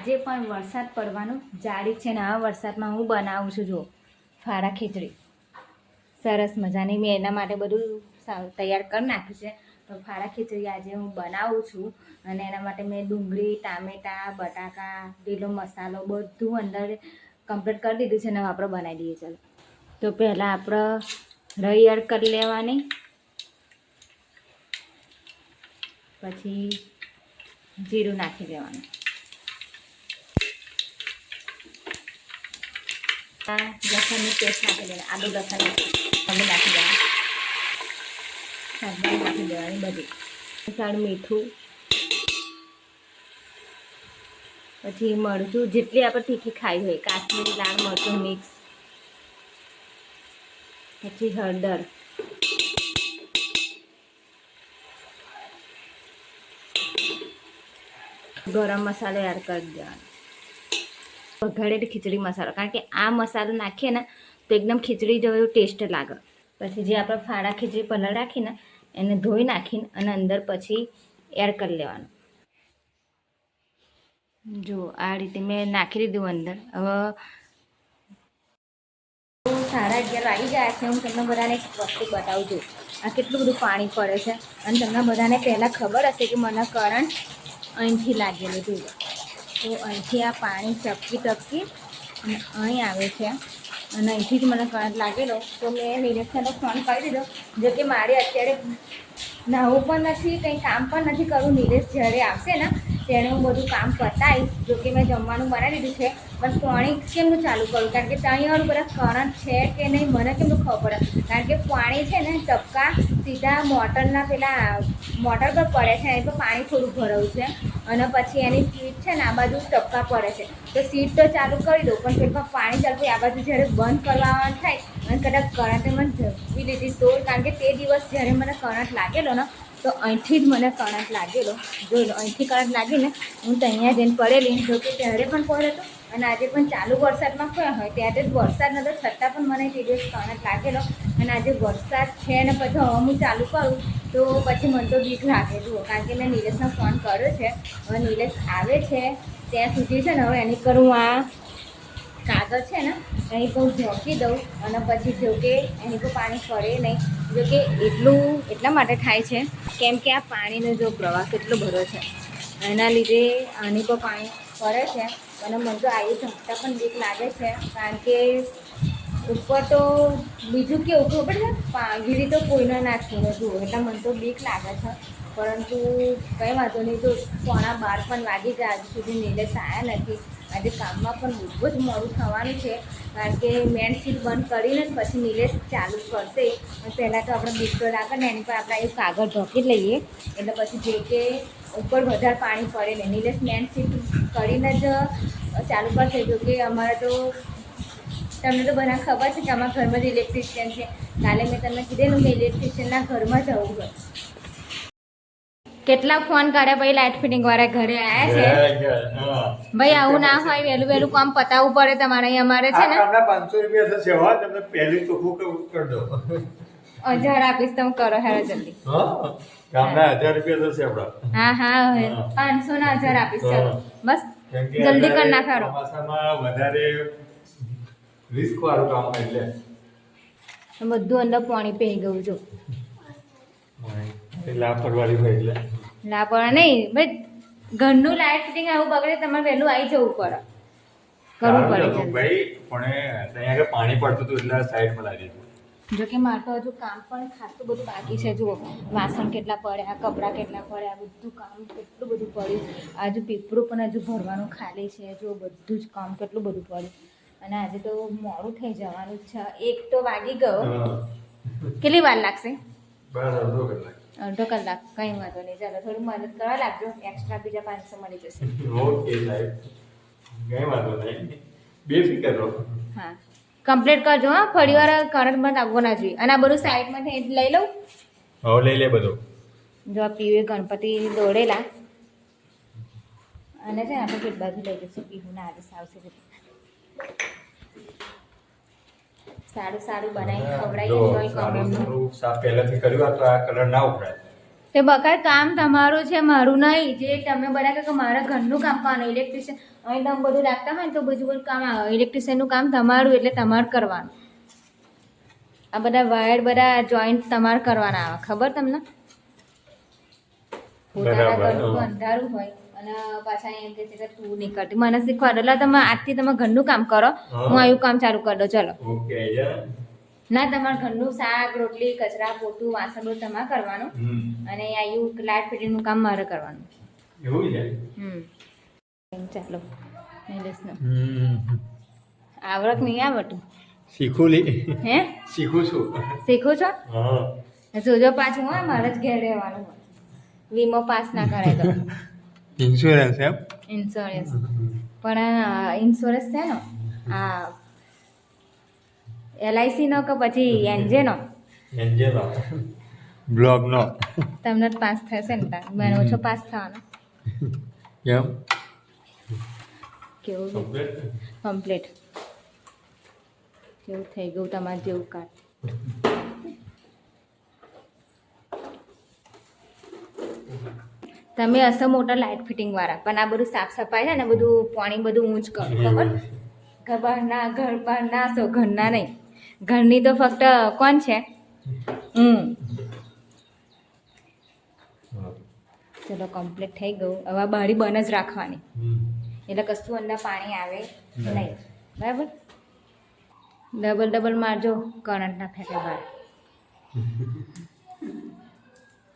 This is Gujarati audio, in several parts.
આજે પણ વરસાદ પડવાનું જાડી છે ને આ વરસાદમાં હું બનાવું છું જો ફાડા ખીચડી સરસ મજાની મેં એના માટે બધું તૈયાર કરી નાખ્યું છે. તો ફાડા ખીચડી આજે હું બનાવું છું અને એના માટે મેં ડુંગળી, ટામેટાં, બટાકા, લીલો મસાલો બધું અંદર કમ્પ્લીટ કરી દીધું છે ને આપણે બનાવી દઈએ. ચાલો તો પહેલાં આપણે રઈ એડ કરી લેવાની, પછી જીરું નાખી દેવાનું, લસણની પેસ્ટ નાખી દેવાની, આદુ લસણ નાખી દેવાનું, શાકભાજી નાખી દેવાની બધી, સારું મીઠું, પછી મરચું જેટલી આપણે તીખી ખાઈ હોય, કાશ્મીરી લાલ મરચું મિક્સ, પછી હળદર, ગરમ મસાલો એડ કરી દેવાનો, વઘારેલી ખીચડી મસાલો, કારણ કે આ મસાલો નાખીએ ને તો એકદમ ખીચડી જેવો ટેસ્ટ લાગે. પછી જે આપણે ફાડા ખીચડી પલળ રાખીને એને ધોઈ નાખીને અને અંદર પછી એડ કરી લેવાનું. જો આ રીતે મેં નાખી દીધું અંદર. હવે 11:30 વાગી ગયા છે. હું તમને બધાને એક વસ્તુ બતાવું છું. આ કેટલું બધું પાણી પડે છે અને તમને બધાને પહેલાં ખબર હશે કે મને કરંટ અહીંથી લાગેલું હતું. તો અહીંથી આ પાણી ટપકી અને અહીં આવે છે અને અહીંથી જ મને કરંટ લાગેલો. તો મેં નિરીક્ષણનો ફોન કરી દીધો. જો કે મારે અત્યારે નાહવું પણ નથી, કંઈ કામ પણ નથી કરવું. નિલેશ જ્યારે આવશે ને તેણે હું બધું કામ પતાવી. જો કે મેં જમવાનું બનાવી દીધું છે, પણ પાણી કેમનું ચાલુ કરું? કારણ કે ત્યાં બધા કરંટ છે કે નહીં મને કેમનું ખબર પડે? કારણ કે પાણી છે ને ટપકા સીધા મોટરના પેલા મોટર પર પડે છે. એની પર પાણી થોડું ભરાયું છે અને પછી એની સીટ છે ને આ બાજુ ટપકા પડે છે. તો સીટ તો ચાલુ કરી દઉં, પણ પેટમાં પાણી ચાલતું આ બાજુ જ્યારે બંધ કરવાનું થાય અને કદાચ કરંટે મને ઝપકી લીધી તો, કારણ કે તે દિવસ જ્યારે મને કરંટ લાગેલો ને તો અહીંથી જ મને કરંટ લાગેલો. જોઈ લો, અહીંથી કરંટ લાગીને હું તો અહીંયા જઈને પડેલી. જો કે ત્યારે પણ પડ્યો હતો અને આજે પણ ચાલુ વરસાદમાં કયો હોય ત્યારે જ વરસાદ નહોતો છતાં પણ મને તે દિવસ કરંટ લાગેલો. અને આજે વરસાદ છે ને પછી હવે હું ચાલુ કરું તો પછી મને તો બીક લાગે. જુઓ, કારણ કે મેં નિલેશનો ફોન કર્યો છે. હવે નિલેશ આવે છે ત્યાં સુધી છે ને હવે એની પર હું આ કાગળ છે ને એની પર ઝોંકી દઉં અને પછી જો કે એની પર પાણી પડે નહીં. જો કે એટલા માટે થાય છે કેમ કે આ પાણીનો જો પ્રવાહ કેટલો ભરો છે એના લીધે આની પર પાણી પડે છે. અને મને તો આવી ઝંખતા પણ બીક લાગે છે, કારણ કે ઉપર તો બીજું કેવું ખબર છે, ગીરી તો કોઈને ના છોડે જુઓ, એટલે મને તો બીક લાગે છે. પરંતુ કંઈ વાંધો નહીં. તો 11:15 પણ વાગી જાય, હજુ સુધી નિલેશ આવ્યા નથી. આજે કામમાં પણ બહુ જ મોડું થવાનું છે, કારણ કે મેન સીટ બંધ કરીને પછી નિલેશ ચાલુ કરશે. પહેલાં તો આપણે બીક તો લાગે ને એની પર આપણે એવું કાગળ ઢોકી લઈએ એટલે પછી જે કે ઉપર વધારે પાણી પડે ને. નિલેશ મેન સીટ કરીને જ ચાલુ કરશે. જો કે અમારે તો તમને તો બધા ખબર છે કે અમારા ઘરમાં જ ઇલેક્ટ્રિશિયન છે. કાલે મેં તમને કીધેલું કે ઇલેક્ટ્રિશિયનના ઘરમાં જવું હોય. કેટલા ફોન કર્યા પછી લાઇટ ફિટિંગ વાળા ઘરે આવ્યા છે. ભાઈ આવું ના હોય, વહેલું કામ પતાવવું પડે તમારે. અહીં અમારે છે ને 500 રૂપિયા થશે. હવે તમને પહેલી ચોખ્ખું કરી દો. 1000 આપીશ તમે કરો હેરો જલ્દી. ગામના 1000 રૂપિયા થશે આપડા. હા 500 ના 1000 આપીશ. ચાલો બસ જલ્દી કરી નાખો. ચોમાસામાં વધારે રિસ્ક વાળું કામ એટલે બધું અંદર પાણી પી ગયું. જો લાપરવાહી હોય એટલે લાપરવાહી નહીં ભાઈ, ઘરનું લાઇટ ફિટિંગ આવું બગડે તમારે વહેલું આવી જવું પડે, કરવું પડે ભાઈ. પણ ત્યાં આગળ પાણી પડતું હતું એટલે સાઈડમાં લાવી દીધું. જો કે મારે તો હજુ કામ પણ ખાસું બધું બાકી છે. જુઓ, વાસણ કેટલા પડ્યા, કપડાં કેટલા પડ્યા, બધું કામ કેટલું બધું પડ્યું. હજુ પીપરું પણ હજુ ભરવાનું ખાલી છે. જો બધું જ કામ કેટલું બધું પડ્યું. અને આજે તો મોડું થઈ જવાનું જ છે. 1 તો વાગી ગયો. કેટલી વાર લાગશે? અડધો કલાક. કંઈ વાંધો નહીં. ચાલો થોડી મદદ કરવા લાગજો. એક્સ્ટ્રા બીજા 500 મળી જશે. ઓકે સાહેબ, કંઈ વાંધો નહીં, બેફિકર રહો. હા, કમ્પ્લીટ કરજો. હા, ફરી વાર કરંટ બંધ આવવો ના જોઈએ. અને આ બધું સાઈડમાંથી લઈ લઉં. હવે લઈ લે બધું. જો પીવે ગણપતિ દોડેલા અને છે ને આપણે પેટ બાજુ લઈ જઈશું. પીવું ના આદેશ આવશે. સારું બનાવીને ખવડાવીએ. સાફ પહેલાથી કર્યું તો આ કલર ના ઉભરાય. તે બકા કામ તમારું છે, મારું નહીં. જે તમે બધા કહો કે મારા ઘરનું કામ કરવાનું, ઇલેક્ટ્રિશિયન અહીં તમે બધું લાગતા હોય ને તો બધું કામ આવે. ઇલેક્ટ્રિશિયનનું કામ તમારું એટલે તમારે કરવાનું. આ બધા વાયર બધા જોઈન્ટ તમારે કરવાના આવે, ખબર તમને? પોતાના ઘરનું અંધારું હોય અને પાછા એમ કે છે કે તું નહીં કરતી, મને શીખવાડો. એટલે તમે આજથી તમે ઘરનું કામ કરો, હું આવું કામ ચાલુ કરી દઉં. ચલો. ઓકે ના, તમારે ઘરનું શાક રોટલી કચરા પોતું વાસણ બધું તમારે કરવાનું અને આયું લાઇટ ફિટિંગનું કામ મારે કરવાનું. એવું છે. ચાલો આવડત નહીં આવડતું શીખું લી હે શીખું છું. શીખો છો? હા. જોજો પાછું હોય મારે જ ઘેર રહેવાનું હોય. વીમો પાસ ના કરાય તો ઇન્સ્યોરન્સ એમ? ઇન્સ્યોરન્સ પણ ઇન્સ્યોરન્સ છે ને આ LIC નો કે પછી NJ નો? એન્જેલો બ્લોગ નો. તમને જ પાસ થશે ને તાર મને ઓછો પાસ થવાનો. કેમ? કેવું કમ્પ્લીટ કેવું થઈ ગયું તમારે જેવું કાર્ડ? તમે હશો મોટા લાઇટ ફિટિંગ વાળા પણ આ બધું સાફ સફાઈ છે ને બધું પાણી બધું ઊંચ કરો ખબર? ઘર બહાર ના છો, ઘરના નહીં. ઘરની તો ફક્ત કોણ છે? ચલો કમ્પ્લીટ થઈ ગયું. હવે બારી બંધ જ રાખવાની એટલે કશું અંદર પાણી આવે નહીં. બરાબર? ડબલ મારજો, કરંટ ના ફેંકે બહાર.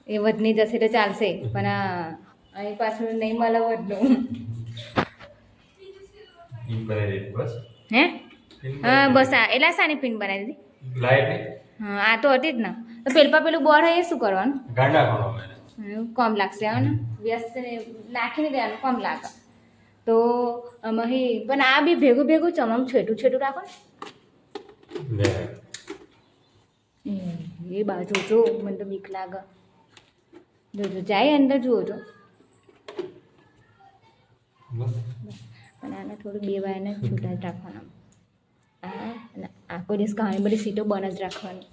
એ વધની જશે તો ચાલશે પણ અહીં પાછું નહીં મળે વધનું. હે હા બસ આ એટલે શાની પિન બનાવી દીધી? લાઈટ હા આ તો હતી જ ને. તો પેલું બોર્ડ હોય એ શું કરવાનું? ગાંડા કોમ લાગશે હવે ને વ્યસ્ત નાખીને દેવાનું કોમ લાગે તો અહીં પણ આ બી ભેગું ચમમ છેટું રાખો ને. એ બાજુ જો મને તો બીક લાગે. જોજો જાય અંદર જુઓ છો પણ આને થોડું બે વાયને છૂટા જ રાખવાના. અને આખો દિવસ ઘણી બધી સીટો બંધ જ રાખવાની.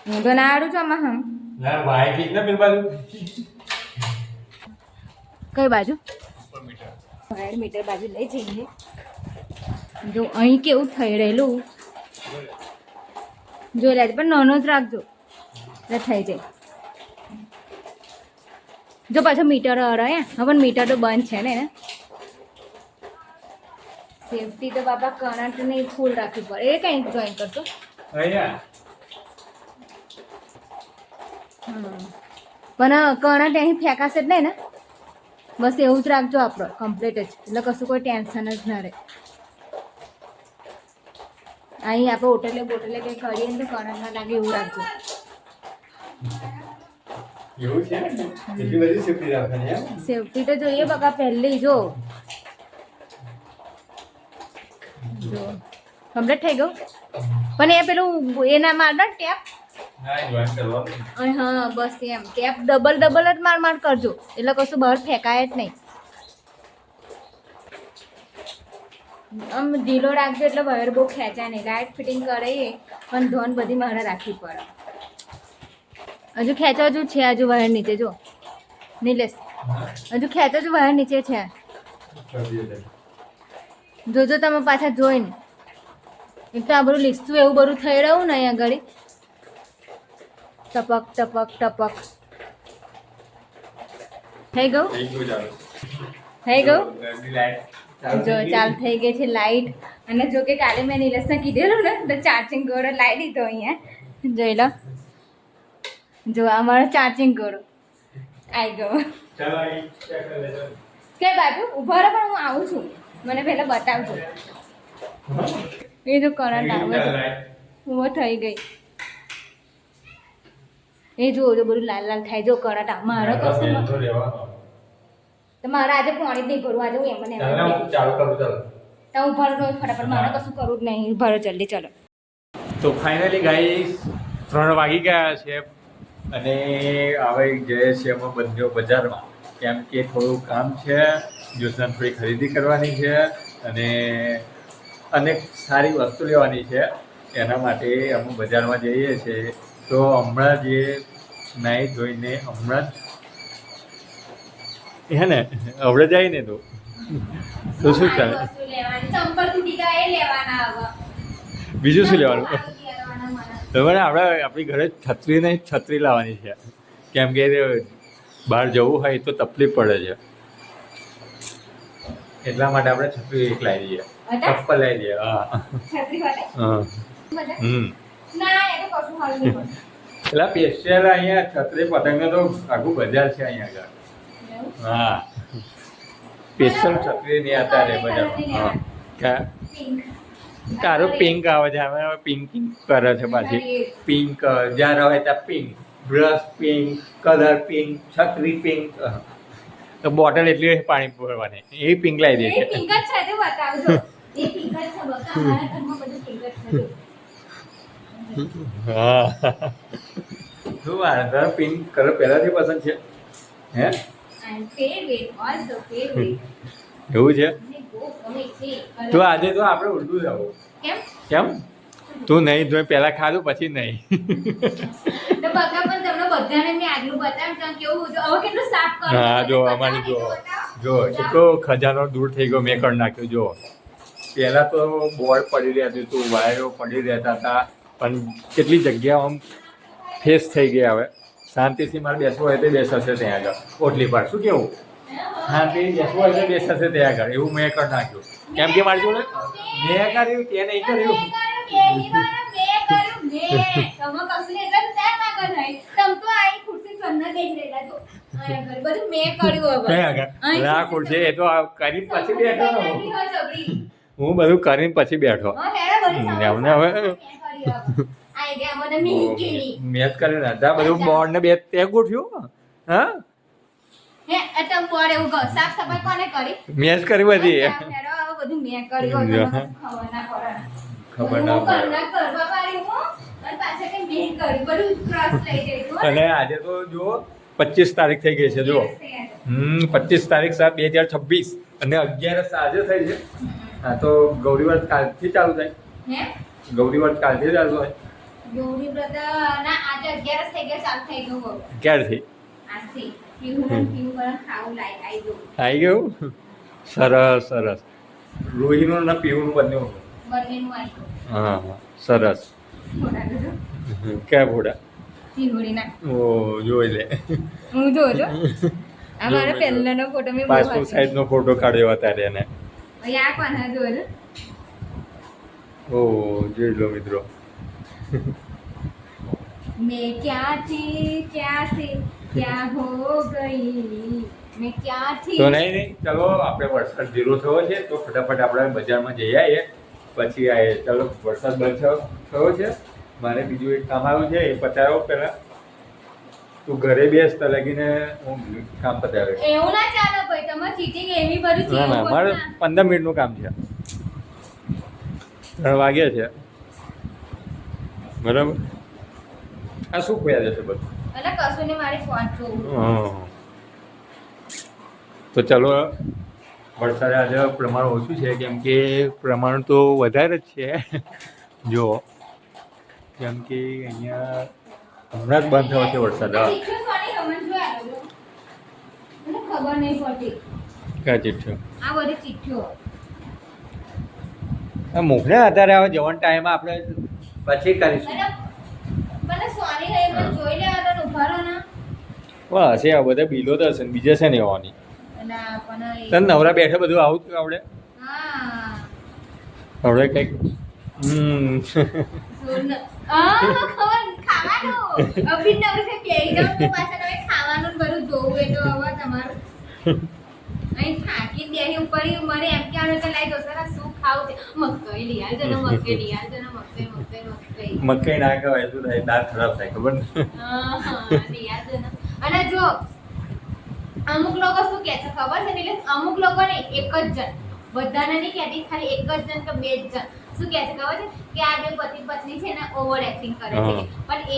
હું તો ના આડું છું આમાં. કઈ બાજુ? વાયર મીટર બાજુ લઈ જઈએ. જો અહીં કેવું થઈ રહેલું જોઈ લેજો પણ નાનો જ રાખજો એટલે થઈ જાય. જો પાછો મીટર હરાય હવે મીટર તો બંધ છે ને એને સેફટી તો બાપા કરંટ ને ફૂલ રાખવી પડે. એ કઈ જોઈન કરશો? પણ કરંટ અહીં ફેંકાશે જ નહીં ને? બસ એવું જ રાખજો આપણો કમ્પ્લીટ જ એટલે કશું કોઈ ટેન્શન જ ના રહે. અહીં આપણે હોટલે બોટલે કંઈ કરીએ ને તો કરંટ ના લાગે એવું રાખજો. એવું છે એટલી બધી સેફટી રાખવાની એમ? સેફટી તો જોઈએ બકા પહેલી જો કમ્પ્લીટ થઈ ગયું પણ એ પેલું એના માર ટેપ હા બસ એમ ટેપ ડબલ જ માર કરજો એટલે કશું બહાર ફેંકાય જ નહીં. આમ ઢીલો રાખજો એટલે વાયર બહુ ખેંચાય નહીં. લાઇટ ફિટિંગ કરે પણ ધોન બધી મારે રાખવી પડે. હજુ ખેંચો હજુ છે હજુ વાયર નીચે જો નીલેશ હજુ ખેંચો હજુ વાયર નીચે છે. જોજો તમે પાછા જોઈને એક તો આ બધું લીસતું એવું બધું થઈ રહ્યું ને અહીંયા આગળ ટપક ટપક ટપક થઈ ગયું જો ચાલ થઈ ગઈ છે લાઈટ. અને જો કે કાલે મેં નીલેશને કીધેલું ને તો ચાર્જિંગ ગોળો લાવી દીધો અહીંયા જોઈ લો. જો અમારો ચાર્જિંગ ગોળો આવી ગયો. કે બાજુ ઉભા રહો પણ હું આવું છું મને પહેલાં બતાવજો. એ જો કરંટ આવે ઉભો થઈ ગઈ એ જુઓ જો બધું લાલ થાય જો કરંટ આવે. મારે કશું તો મારે આજે પાણી જ નહીં ભરવું. આજે હું એમને તો હું ભરો ફટાફટ મારે કશું કરવું જ નહીં. ભરો જલ્દી ચલો. તો ફાઇનલી ગાઈસ 3 વાગી ગયા છે અને હવે જઈએ છીએ અમે બંને બજારમાં કેમ કે થોડું કામ છે. જ્યોત્સના થોડી ખરીદી કરવાની છે અને અનેક સારી વસ્તુ લેવાની છે. એના માટે અમે બજારમાં જઈએ છીએ તો હમણાં જે નાહી ધોઈને હમણાં જ હે ને હવે જાય ને તો શું ચાલે વસ્તુ લેવાની ચંપલ તૂટી ગયા એ લેવાના હવે બીજું શું લેવાનું લેવાના મને તમારે આપણે આપણી ઘરે છત્રી નહીં છત્રી લાવવાની છે કેમ કે બહાર જવું હોય તો તકલીફ પડે છે એટલા માટે આપણે છત્રી એક લાવી દઈએ ચપ્પલ લાવી દઈએ હા છત્રી વાળે હા બધા ના એ તો કશું હાલ નહીં પડે પેલા સ્પેશિયલ અહીંયા છત્રી પતંગનો તો આખું બજાર છે અહીંયા આગળ હા સ્પેશિયલ છત્રી નહીં અત્યારે બજારમાં હા પિંક તારું પિંક આવે છે હવે પિંક કરે છે પાછી પિંક જ્યાં હોય ત્યાં pink brush pink colour pink છત્રી પિંક તો બોટલ એટલી પાણી ભરવાની એ પિંક લાવી દે એ છે પિંક જ છે તે બતાવજો એ પિંક જ છે બકા અમારા ઘરમાં બધું પિંક જ છે હા શું તારે પિંક કલર પહેલાથી પસંદ છે હે and favorite also favorite એવું છે મને બહુ ગમે છે તો આજે તો આપણે ઉર્દુ જવું કેમ કેમ તું નહીં ધોઈ પહેલા ખાધું પછી નહીં તો બકા પણ તમને બધાને મેં આગલું બતાવ્યું તો કેવું હતું હવે કેટલું સાફ કરો હા જો અમારી જો એટલો ખજાનો દૂર થઈ ગયો મેં કરી નાખ્યો જો પહેલાં તો બોર્ડ પડી રહેતું હતું વાયરો પડી રહેતા હતા પણ કેટલી જગ્યા આમ ફેસ થઈ ગયા હવે શાંતિથી મારે બેસવું હોય તો બેસાશે ત્યાં આગળ ઓટલી પર શું કેવું શાંતિથી બેસવું હોય તો બેસાશે ત્યાં આગળ એવું મેં કરી નાખ્યું કેમ કે મારી જોડે મેં કર્યું તે નહીં કર્યું ક્યાં આગળ ના ખુરશી એ તો કરીને પછી બેઠો ને હું બધું કરીને પછી બેઠો એમને હવે મેચ કર્યું ને ત્યાં બધું બોર્ડ ને બે તે ગોઠ્યું હા સાફ સફાઈ કોને કરી મેચ કરી બધી બધું મેં કર્યું ખબર ના પડે અને આજે તો જો 25 તારીખ થઈ ગઈ છે જો 25 તારીખ 7/2026 અને 11 આજે થઈ છે હા તો ગૌરી વ્રત કાલથી ચાલુ થાય ગૌરી વ્રત કાલથી ચાલુ થાય ગૌરી વ્રત ના આજે 11 થઈ ગયા ચાલુ થઈ ગયું ક્યારથી આજથી પીવું ખાવું લાઈક આવી ગયું સરસ સરસ રોહીનું ને પીવું બંનેનું બંનેનું આવી હા હા સરસ ક્યાં ફોડા ઓ જોઈ લે હું જોજો આ મારો પહેલાનો ફોટો મેં પાસપોર્ટ સાઈઝનો ફોટો કાઢ્યો અત્યારે એને આ કોણ જોજો ઓ જોઈ લો મિત્રો मैं क्या थी क्या से क्या हो गई मैं क्या थी તો નહીં ચલો આપણે વરસાદ ધીરો થયો છે તો ફટાફટ આપણે બજારમાં જઈ આવીએ પછી આવીએ ચલો વરસાદ બંધ થયો છે મારે બીજું એક કામ આવ્યું છે એ પતાવ્યો પહેલાં તું ઘરે બેસ તો લગીને હું કામ પતાવે એવું ના ચાલે ભાઈ તમે ચીટિંગ એવી બધું ના ના મારે 15 મિનિટનું કામ છે 3 વાગ્યા છે બરાબર આ શું ખોયા જશે બધું એટલે કશું ને મારી ફોન જોવું તો ચલો વરસાદ આજે પ્રમાણ ઓછું છે કેમ કે પ્રમાણ તો વધારે જ છે જો કેમ કે અહીંયા હમણાં જ બંધ થયો છે વરસાદ ખબર નહીં પડતી ક્યાં ચીઠ્ઠો આ બધી ચિઠ્ઠીઓ મોકલે અત્યારે હવે જવાનો ટાઈમ આપણે પછી કરીશું મને સોની હે મને જોઈ લેવા તો ઉભા રહો ના વાહ હશે આ બધા બિલો તો હશે ને બીજે છે ને આવવાની ના પણ તને નવરા બેઠે બધું આવું જ આવડે હા આવડે કંઈક ખબર ખાવાનું અભી નવરી બેહી જાવ તો પાછા તમે ખાવાનું ને બધું જોવું એ તો હવે તમારું અહીં થાકી બેહી ઉપર મને એમ કહેવાનું કે લાઈ દો સર શું ખાવું છે મકઈ લઈ આવજો ને મકઈ લઈ આવજો ને મકઈ મકઈ ના કહેવાય શું થાય દાંત ખરાબ થાય ખબર ને લઈ આવજો ને અને જો અમુક લોકો શું કહે છે ખબર છે એટલે અમુક લોકો ને એક જ જણ બધાને નહીં કહેતી ખાલી એક જ જણ કે બે જ જણ શું કહે છે ખબર છે કે આ બે પતિ પત્ની છે ને ઓવર એક્ટિંગ કરે છે પણ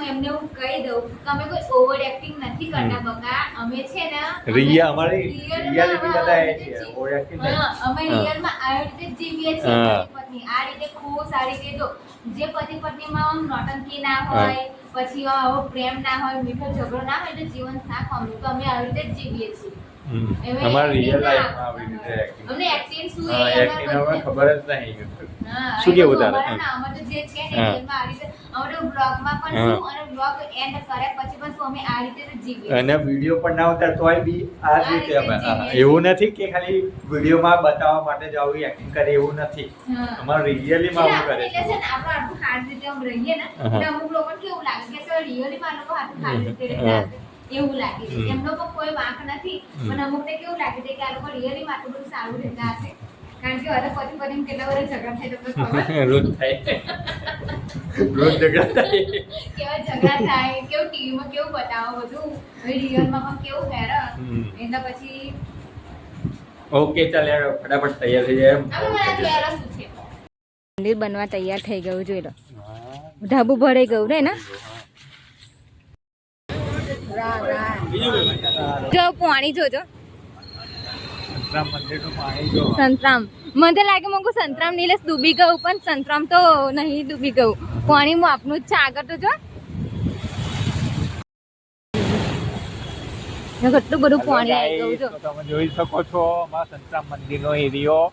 એમને હું કહી દઉં કે અમે કોઈ ઓવર એક્ટિંગ નથી કરતા બકા અમે છે ને રિયા અમારી રિયાલિટી બતાવે છે ઓવર એક્ટિંગ અમે રિયલમાં આ રીતે જીવીએ છીએ પતિ પત્ની આ રીતે ખુશ આ રીતે જો જે પતિ પત્નીમાં આમ નોટંકી ના હોય પછી આવો પ્રેમ ના હોય, મીઠો ઝઘડો ના હોય, તો જીવન ના ગમતું. તો અમે આવી રીતે જ જીવીએ છીએ. અમારા રિયલ લાઈફમાં આવી રીતે અમને એક્ટિંગ શું એ એક્ટિંગ હવે ખબર જ નહીં. હા, શું કેવું તારે? અમારે તો જે છે ને હા. રિયલમાં આ રીતે અમે તો બ્લોગમાં પણ હા. શું અને બ્લોગ એન્ડ કર્યા પછી પણ શું અમે આ રીતે જ જીવીએ. અને વિડીયો પણ ના ઉતાર તોય બી આ જ રીતે અમે એવું નથી કે ખાલી વિડીયોમાં બતાવવા માટે જ આવી એક્ટિંગ કરે એવું નથી. હા. અમારા રિયલીમાં આવું કરે એટલે છે. છે ને આપણે આટલું સારી રીતે આમ રહીએ ને હા. એટલે અમુક લોકોને કેવું લાગે કે સર રિયલીમાં લોકો આટલું સારી રીતે રહેતા હા. હશે. એવું લાગે છે. હમ. એમનો પણ કોઈ વાંક નથી, પણ અમુકને કેવું લાગે છે કે આ લોકો રિયલીમાં આટલું બધું સારું રહેતા હશે. કારણ કે હવે પતિ પત્ની કેટલા બધા ઝઘડા થાય તમને ખબર? રોજ થાય રોજ ઝઘડા થાય. કેવા ઝઘડા થાય, કેવું ટીવીમાં કેવું બતાવો બધું, હવે રિયલમાં પણ કેવું હેરાન. હમ. એના પછી ઓકે ચાલ યાર ફટાફટ તૈયાર થઈ જાય. હવે મને આ જોયેલો શું છે? મંદિર બનવા તૈયાર થઈ ગયું, જોઈ લો. ધાબુ ભરાઈ ગયું ને એના? જો પાણી જોજો. મંદિરનું પાણી જો. સંતરામ મને તો લાગે મને સંતરામ નીલેશ ડૂબી ગયું, પણ સંતરામ તો નહીં ડૂબી ગયું. પાણી આપનું જ છે આગળ તો જો. કેટલું બધું પાણી આવી ગયું જો. તો તમે જોઈ શકો છો અમારા સંતરામ મંદિરનો એરિયો.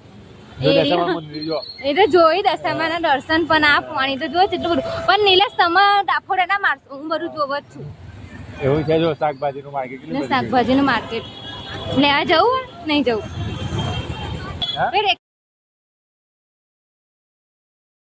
જો એરિયો. દશામા મંદિર જો. એ તો જોઈ દશામાના દર્શન પણ આ પાણી તો જો કેટલું બધું. પણ નીલેશ તમે ડાફોડા ના મારશો, હું બધું જોવ જ છું. એવું છે જો શાકભાજીનું માર્કેટ કેટલું ને બધું છે. શાકભાજીનું માર્કેટ લેવા જવું નહીં જવું? હા? બેટ